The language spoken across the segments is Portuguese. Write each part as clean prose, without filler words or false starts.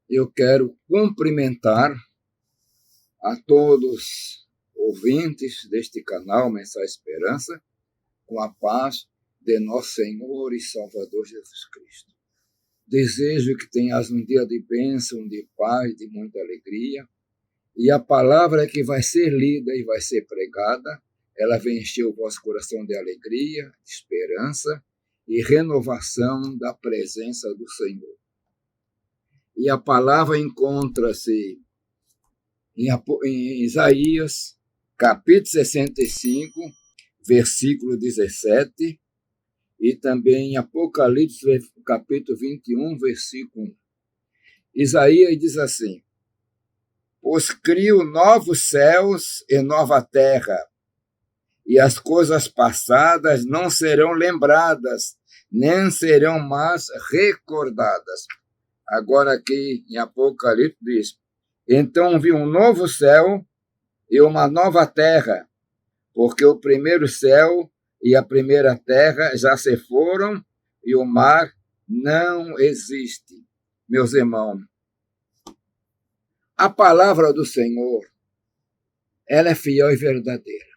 Eu quero cumprimentar a todos ouvintes deste canal Mensagem Esperança com a paz de nosso Senhor e Salvador Jesus Cristo. Desejo que tenhas um dia de bênção, de paz, de muita alegria. E a palavra que vai ser lida e vai ser pregada, ela vai encher o vosso coração de alegria, de esperança e renovação da presença do Senhor. E a palavra encontra-se em Isaías, capítulo 65, versículo 17, e também em Apocalipse, capítulo 21, versículo 1. Isaías diz assim: pois crio novos céus e nova terra, e as coisas passadas não serão lembradas, nem serão mais recordadas. Agora aqui em Apocalipse diz: então vi um novo céu e uma nova terra, porque o primeiro céu e a primeira terra já se foram e o mar não existe. Meus irmãos, a palavra do Senhor, ela é fiel e verdadeira.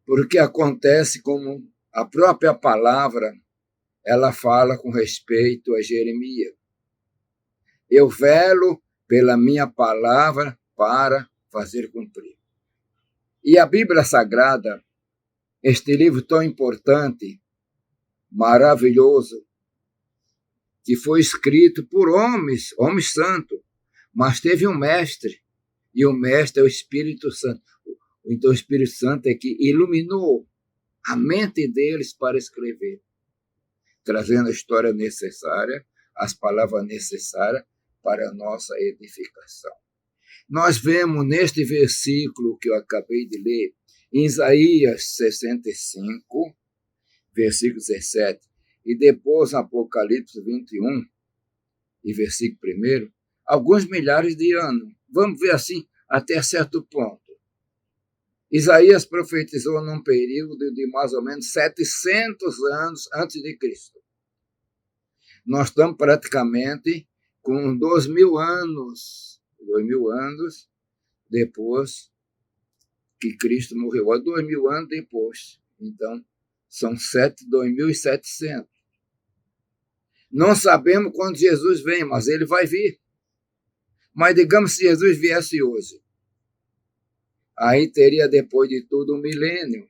Porque acontece como a própria palavra, ela fala com respeito a Jeremias. Eu velo pela minha palavra para fazer cumprir. E a Bíblia Sagrada, este livro tão importante, maravilhoso, que foi escrito por homens santos, mas teve um mestre, e o mestre é o Espírito Santo. Então o Espírito Santo é que iluminou a mente deles para escrever, trazendo a história necessária, as palavras necessárias para a nossa edificação. Nós vemos neste versículo que eu acabei de ler, em Isaías 65, versículo 17, e depois Apocalipse 21, e versículo 1, alguns milhares de anos. Vamos ver assim até certo ponto. Isaías profetizou num período de mais ou menos 700 anos antes de Cristo. Nós estamos praticamente com 2.000 anos depois que Cristo morreu, 2.000 anos depois. Então, são 2.700. Não sabemos quando Jesus vem, mas ele vai vir. Mas digamos se Jesus viesse hoje, aí teria depois de tudo um milênio.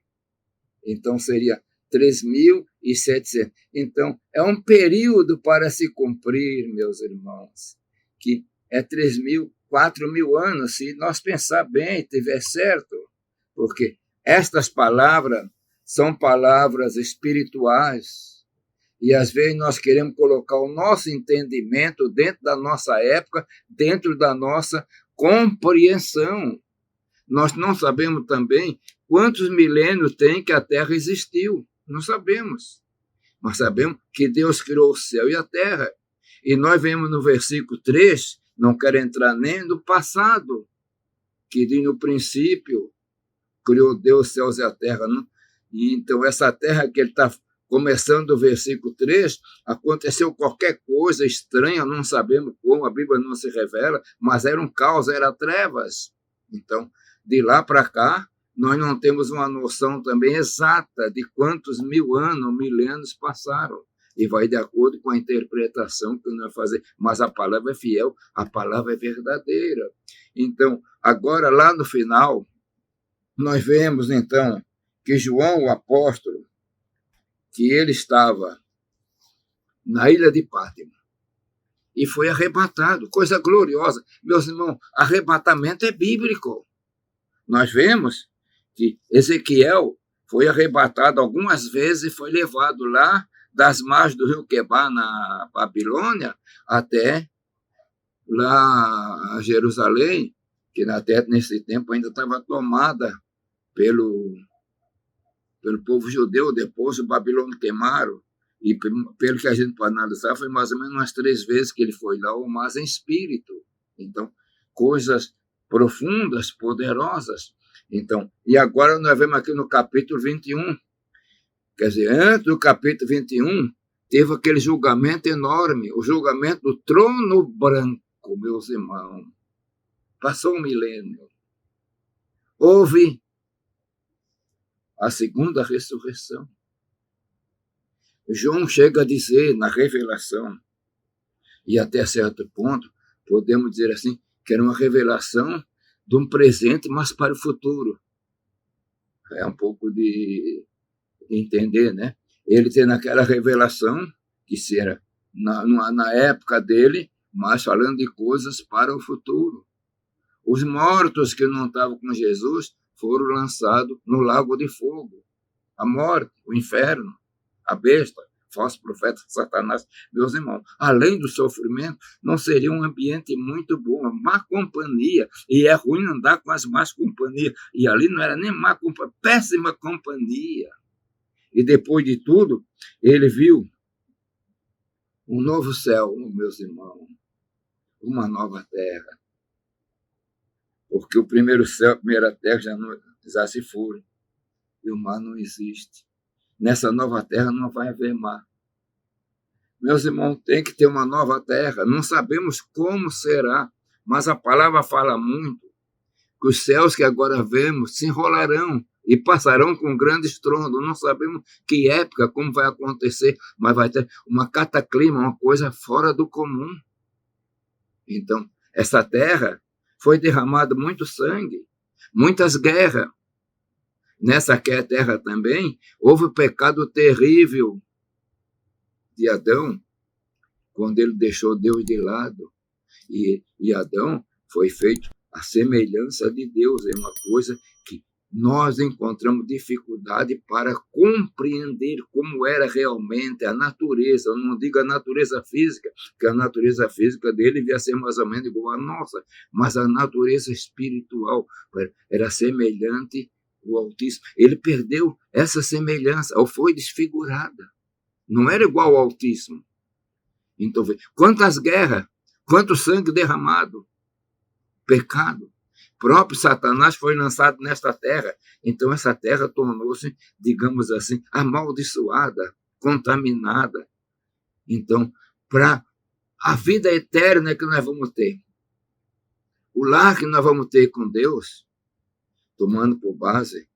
Então seria 3.700. Então é um período para se cumprir, meus irmãos, que é 3.000, 4.000 anos, se nós pensar bem, tiver certo, porque estas palavras são palavras espirituais. E às vezes nós queremos colocar o nosso entendimento dentro da nossa época, dentro da nossa compreensão. Nós não sabemos também quantos milênios tem que a Terra existiu. Não sabemos. Mas sabemos que Deus criou o céu e a terra. E nós vemos no versículo 3, não quero entrar nem no passado, que diz no princípio, criou Deus os céus e a terra. Não? E então essa terra que ele está começando o versículo 3, aconteceu qualquer coisa estranha, não sabemos como, a Bíblia não se revela, mas era um caos, era trevas. Então, de lá para cá, nós não temos uma noção também exata de quantos milênios passaram. E vai de acordo com a interpretação que nós fazemos. Mas a palavra é fiel, a palavra é verdadeira. Então, agora, lá no final, nós vemos, então, que João, o apóstolo, que ele estava na ilha de Pátimo e foi arrebatado, coisa gloriosa. Meus irmãos, arrebatamento é bíblico. Nós vemos que Ezequiel foi arrebatado algumas vezes e foi levado lá das margens do rio Quebar, na Babilônia, até lá a Jerusalém, que até nesse tempo ainda estava tomada pelo povo judeu. Depois o Babilônia queimaram, e pelo que a gente pode analisar, foi mais ou menos umas 3 vezes que ele foi lá, ou mais em espírito. Então, coisas profundas, poderosas. Então, e agora nós vemos aqui no capítulo 21, quer dizer, antes do capítulo 21, teve aquele julgamento enorme, o julgamento do trono branco, meus irmãos. Passou um milênio. Houve a segunda ressurreição. João chega a dizer na revelação, e até certo ponto, podemos dizer assim, que era uma revelação de um presente, mas para o futuro. É um pouco de entender, né? Ele tem naquela revelação, que era na época dele, mas falando de coisas para o futuro. Os mortos que não estavam com Jesus foram lançados no lago de fogo. A morte, o inferno, a besta, falso profeta, Satanás. Meus irmãos, além do sofrimento, não seria um ambiente muito bom, a má companhia, e é ruim andar com as más companhias, e ali não era nem má companhia, péssima companhia. E depois de tudo, ele viu um novo céu, meus irmãos, uma nova terra. Porque o primeiro céu, a primeira terra já se foram, e o mar não existe. Nessa nova terra não vai haver mar. Meus irmãos, tem que ter uma nova terra. Não sabemos como será, mas a palavra fala muito que os céus que agora vemos se enrolarão e passarão com grande estrondo. Não sabemos que época, como vai acontecer, mas vai ter uma cataclisma, uma coisa fora do comum. Então, essa terra foi derramado muito sangue, muitas guerras. Nessa terra também houve o pecado terrível de Adão, quando ele deixou Deus de lado. E Adão foi feito à semelhança de Deus. É uma coisa que nós encontramos dificuldade para compreender como era realmente a natureza. Eu não digo a natureza física, porque a natureza física dele devia ser mais ou menos igual à nossa, mas a natureza espiritual era semelhante ao Altíssimo. Ele perdeu essa semelhança, ou foi desfigurada. Não era igual ao Altíssimo. Então, quantas guerras, quanto sangue derramado, pecado. Próprio Satanás foi lançado nesta terra. Então, essa terra tornou-se, digamos assim, amaldiçoada, contaminada. Então, para a vida eterna que nós vamos ter, o lar que nós vamos ter com Deus, tomando por base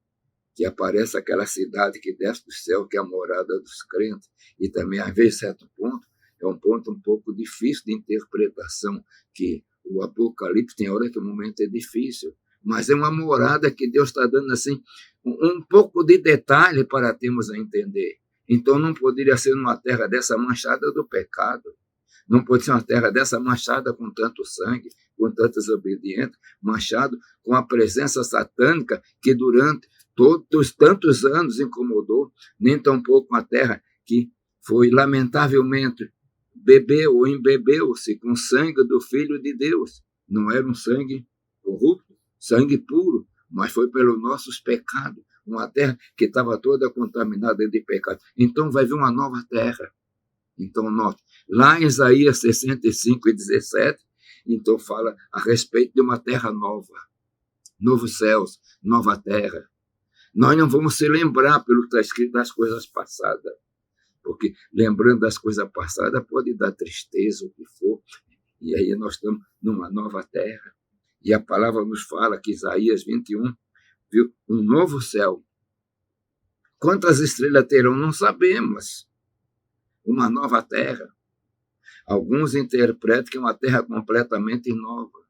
que aparece aquela cidade que desce do céu, que é a morada dos crentes, e também, às vezes, certo ponto, é um ponto um pouco difícil de interpretação, que o Apocalipse tem hora que o momento é difícil, mas é uma morada que Deus está dando assim um pouco de detalhe para termos a entender. Então não poderia ser uma terra dessa manchada do pecado, não pode ser uma terra dessa manchada com tanto sangue, com tantas obediências, manchado com a presença satânica que durante todos tantos anos incomodou, nem tampouco uma terra que foi lamentavelmente bebeu ou embebeu-se com o sangue do Filho de Deus. Não era um sangue corrupto, sangue puro, mas foi pelos nossos pecados. Uma terra que estava toda contaminada de pecado. Então vai vir uma nova terra. Então, note, lá em Isaías 65:17, então fala a respeito de uma terra nova. Novos céus, nova terra. Nós não vamos se lembrar pelo que está escrito das coisas passadas. Porque lembrando das coisas passadas pode dar tristeza, o que for. E aí nós estamos numa nova terra. E a palavra nos fala que Isaías 21 viu um novo céu. Quantas estrelas terão? Não sabemos. Uma nova terra. Alguns interpretam que é uma terra completamente nova.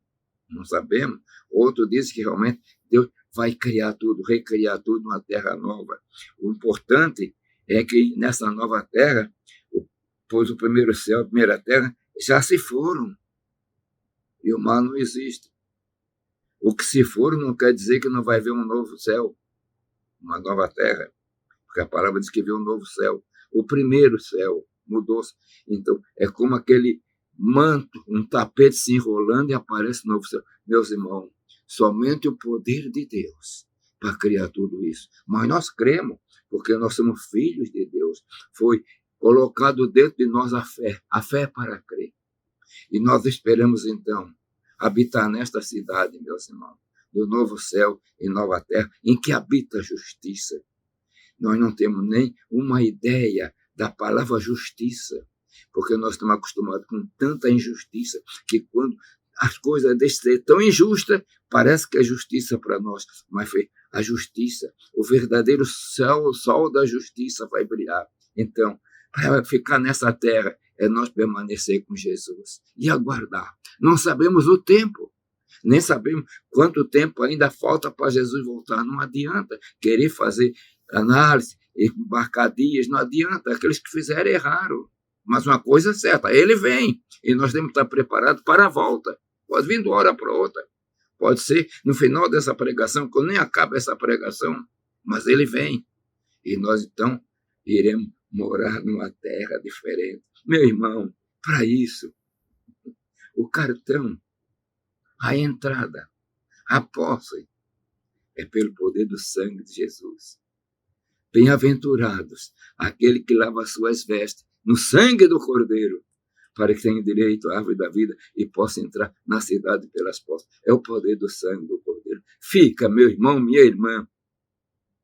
Não sabemos. Outros dizem que realmente Deus vai criar tudo, recriar tudo numa terra nova. O importante é que nessa nova terra, pois o primeiro céu, a primeira terra, já se foram. E o mar não existe. O que se foram não quer dizer que não vai haver um novo céu, uma nova terra. Porque a palavra diz que veio um novo céu. O primeiro céu mudou-se. Então, é como aquele manto, um tapete se enrolando e aparece um novo céu. Meus irmãos, somente o poder de Deus para criar tudo isso. Mas nós cremos, porque nós somos filhos de Deus. Foi colocado dentro de nós a fé para crer. E nós esperamos, então, habitar nesta cidade, meus irmãos, do novo céu e nova terra, em que habita a justiça. Nós não temos nem uma ideia da palavra justiça, porque nós estamos acostumados com tanta injustiça que quando as coisas deixam de ser tão injustas, parece que é justiça para nós, mas foi a justiça, o verdadeiro sol da justiça vai brilhar. Então, para ficar nessa terra, é nós permanecer com Jesus e aguardar. Não sabemos o tempo, nem sabemos quanto tempo ainda falta para Jesus voltar. Não adianta querer fazer análise e marcar dias, não adianta. Aqueles que fizeram erraram. Mas uma coisa é certa, ele vem e nós temos que estar preparados para a volta. Pode vir de uma hora para outra. Pode ser no final dessa pregação, quando nem acaba essa pregação, mas ele vem. E nós, então, iremos morar numa terra diferente. Meu irmão, para isso, o cartão, a entrada, a posse, é pelo poder do sangue de Jesus. Bem-aventurados aquele que lava suas vestes no sangue do Cordeiro, para que tenha direito à árvore da vida e possa entrar na cidade pelas portas. É o poder do sangue do Cordeiro. Fica, meu irmão, minha irmã,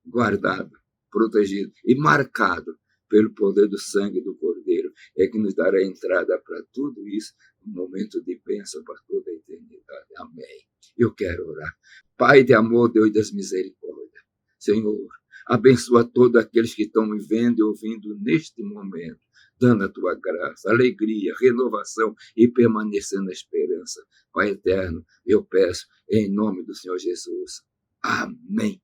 guardado, protegido e marcado pelo poder do sangue do Cordeiro. É que nos dará entrada para tudo isso, um momento de bênção para toda a eternidade. Amém. Eu quero orar. Pai de amor, Deus das misericórdias, Senhor, abençoa todos aqueles que estão me vendo e ouvindo neste momento, dando a tua graça, alegria, renovação e permanecendo na esperança. Pai eterno, eu peço em nome do Senhor Jesus. Amém.